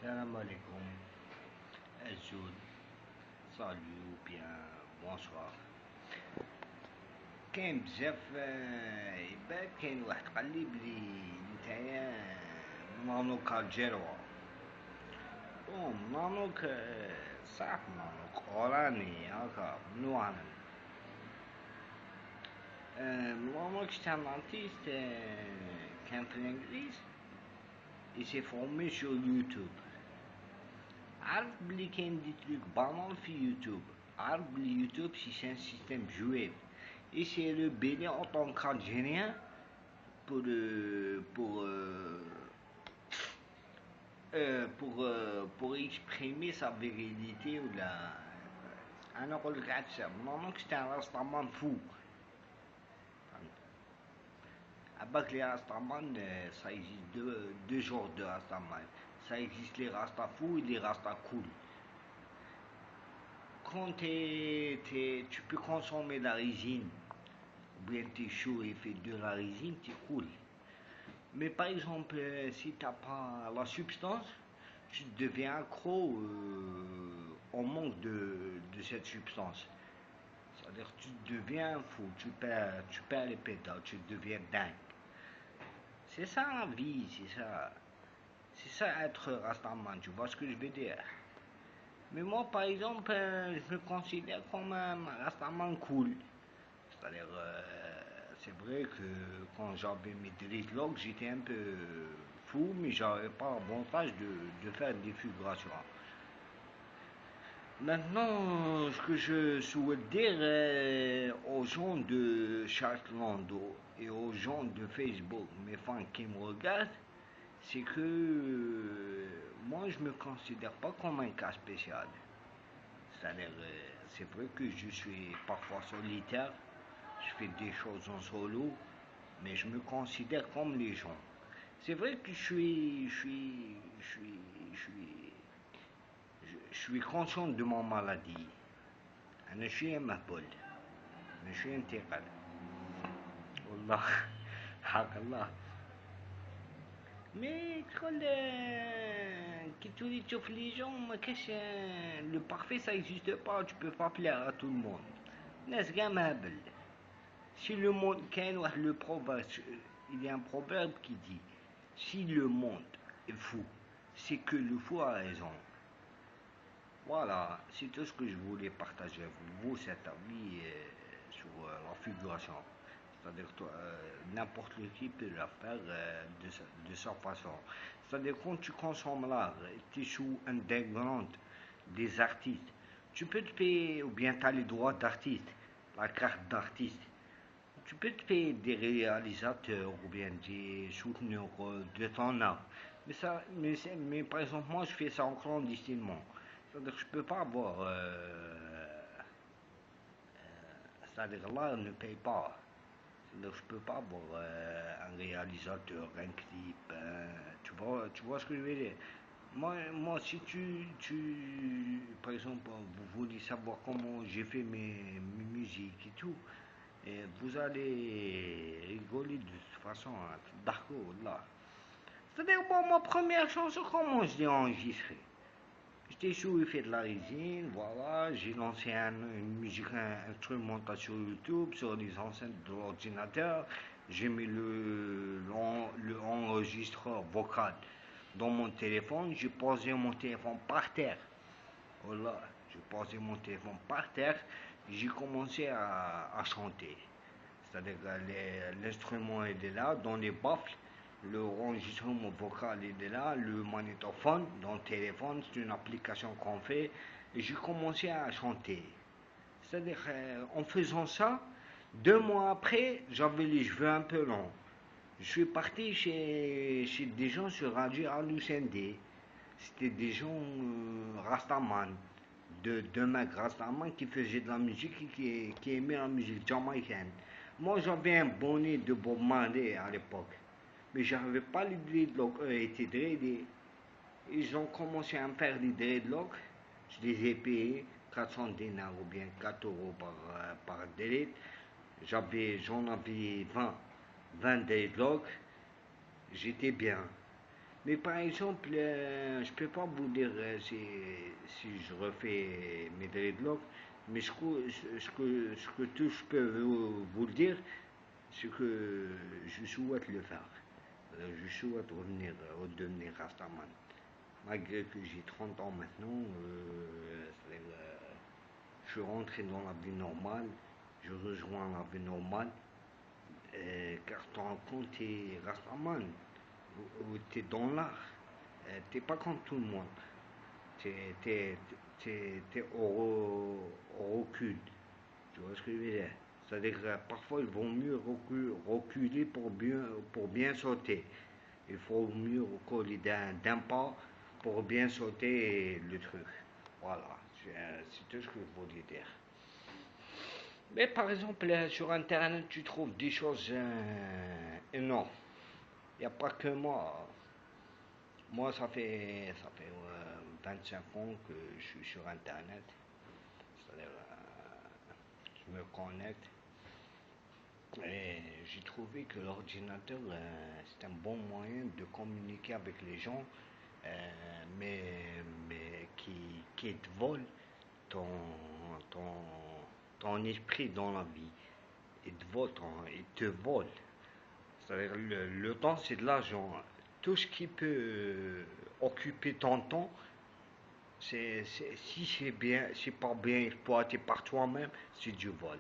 Salam alaikum, Azoud, salut ou bien bonsoir. كاين بزاف عباد كاين واحد قال لي بلي نتايا منانوك الجيروا منانوك صح منانوك اوراني هكا منوعن منانوك c'est un artiste كان في الانجليز il s'est formé sur YouTube. عارف بلي كاين دي تروك بانال في يوتيوب. عارف بلي يوتيوب سي ان سيستème joué et c'est le béni en tant qu'Algérien pour exprimer sa virilité ou la انا اقول لك عكسها منك c'était un rastaman fou. Avec les rastaman ça existe deux genres de rastaman. Ça existe les rastas fous et les rastas cool. Quand tu peux consommer la résine, ou bien t'es chaud et fait de la résine, t'es cool. Mais par exemple, si t'as pas la substance, tu deviens accro au manque de cette substance. C'est-à-dire tu deviens fou, tu perds les pédales, tu deviens dingue. C'est ça la vie, c'est ça être rastaman, tu vois ce que je veux dire. Mais moi, par exemple, je me considère comme un rastaman cool. C'est-à-dire, c'est vrai que quand j'avais mes dreadlocks, j'étais un peu fou, mais j'avais pas l'avantage de faire des figurations. Maintenant, ce que je souhaite dire aux gens de Charlando et aux gens de Facebook, mes fans qui me regardent, c'est que moi je me considère pas comme un cas spécial. C'est-à-dire, c'est vrai que je suis parfois solitaire, je fais des choses en solo, mais je me considère comme les gens. C'est vrai que je suis conscient de mon maladie. أنا شوية مهبول، أنا شوية انتقل. والله حق الله. Mais quand tu trouves les gens, le parfait ça n'existe pas, tu peux pas plaire à tout le monde. الناس كاع مهبل. Si le monde, le proverbe, il y a un proverbe qui dit, si le monde est fou, c'est que le fou a raison. Voilà, c'est tout ce que je voulais partager avec vous, cet avis sur la figuration. C'est-à-dire n'importe qui peut la faire de sa façon. C'est-à-dire quand tu consommes l'art, tu es sous un background des artistes, tu peux te payer, ou bien tu as les droits d'artiste, la carte d'artiste. Tu peux te payer des réalisateurs ou bien des souteneurs de ton art. Mais par exemple, moi je fais ça en clandestinement. C'est-à-dire que je peux pas avoir. C'est-à-dire l'art ne paye pas. C'est-à-dire que je peux pas avoir un réalisateur, un clip. Tu vois ce que je veux dire. Moi si par exemple, vous voulez savoir comment j'ai fait mes musiques et tout. Et vous allez rigoler de toute façon, d'accord, là. C'est-à-dire, bon, ma première chanson, comment je l'ai enregistrée? J'étais chaud, il fait de la résine, voilà, j'ai lancé une musique instrumentale sur YouTube, sur les enceintes de l'ordinateur, j'ai mis le enregistreur vocal dans mon téléphone, j'ai posé mon téléphone par terre, voilà, j'ai posé mon téléphone par terre, j'ai commencé à chanter. C'est-à-dire que l'instrument est là, dans les baffles, le enregistrement vocal est là, le magnétophone dans le téléphone, c'est une application qu'on fait, et j'ai commencé à chanter. C'est-à-dire en faisant ça, 2 mois après, j'avais les cheveux un peu longs. Je suis parti chez des gens sur Radio Alusende. C'était des gens rastaman, deux mecs rastaman qui faisaient de la musique et qui aimaient la musique jamaïcaine. Moi j'avais un bonnet de Bob Marley à l'époque, mais j'avais pas les dreadlocks, eux étaient dreadés. Ils ont commencé à me faire des dreadlocks, je les ai payés 400 dinars ou bien 4 euros par dread. J'en avais 20 dreadlocks, j'étais bien. Mais par exemple, je peux pas vous dire si je refais mes dreadlocks, mais ce que tout je peux vous le dire, c'est que je souhaite le faire. Je souhaite redevenir Rastaman. Malgré que j'ai 30 ans maintenant, je suis rentré dans la vie normale, je rejoins la vie normale, car tu te rends compte, tu es Rastaman, tu es dans l'art, tu n'es pas comme tout le monde, tu es au recul, tu vois ce que je veux dire? C'est-à-dire que parfois il vaut mieux reculer pour bien sauter. Il faut mieux reculer d'un pas pour bien sauter le truc. Voilà, c'est tout ce que je voulais dire. Mais par exemple, sur Internet, tu trouves des choses énormes. Il n'y a pas que moi. Moi, ça fait 25 ans que je suis sur Internet. C'est-à-dire, je me connecte. Et j'ai trouvé que l'ordinateur, c'est un bon moyen de communiquer avec les gens, mais qui te vole ton, ton, ton esprit dans la vie. Il te vole. C'est-à-dire, le temps, c'est de l'argent. Tout ce qui peut occuper ton temps, si c'est bien, c'est pas bien exploité par toi-même, c'est du vol.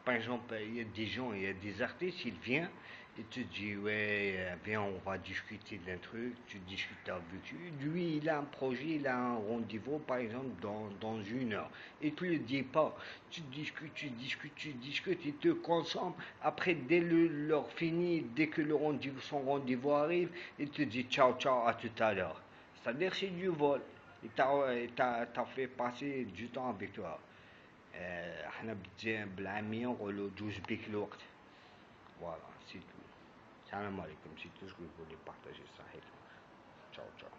Par exemple, il y a des gens, il y a des artistes, ils viennent et te disent, ouais, viens, on va discuter d'un truc, tu discutes avec lui. Lui, il a un projet, il a un rendez-vous, par exemple, dans 1 heure. Il te le dit pas. Tu discutes, il te consomme. Après, dès l'heure finie, dès que son rendez-vous arrive, il te dit ciao, ciao, à tout à l'heure. C'est-à-dire, c'est du vol. Il t'a fait passer du temps avec toi. احنا بالعامية نقولوا جوج بيك الوقت. فوالا سي تو. السلام عليكم، سي تو سكو فولي بارطاجي صحيح. تشاو تشاو.